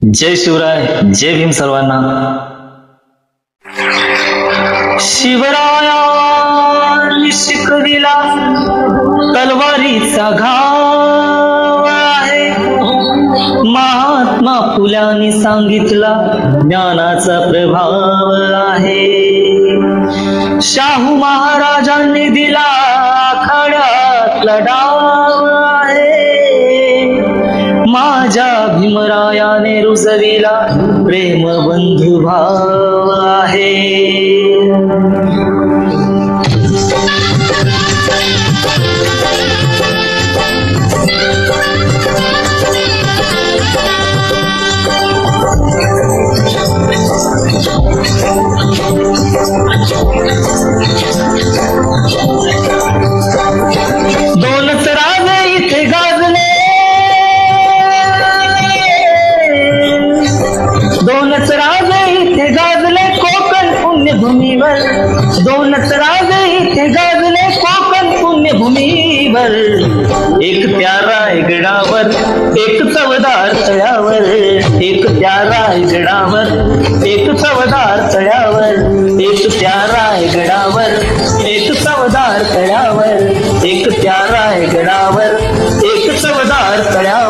जय शिवराय, जय भीम सर्वांना. शिवरायांनी शिकविला तलवारीचा घाव आहे. महात्मा फुल्यांनी सांगितला ज्ञानाचा प्रभाव आहे. शाहू महाराजांनी दिला आखाड्यातला डाव आहे. माझ्या भीमरायाने रुजविला प्रेम बंधुभाव आहे. दोनच राजे इथे गाजले, दोनच राजे इथे गाजले कोकण पुण्यभूमीवर. दोनच राजे इथे गाजले कोकण पुण्यभूमीवर. एक त्या रायगडावर, एक चवदार तळ्यावर. एक त्या रायगडावर, एक चवदार तळ्यावर. एक त्या रायगडावर, एक चवदार तळ्यावर. एक त्या रायगडावर, एक चवदार तळ्यावर.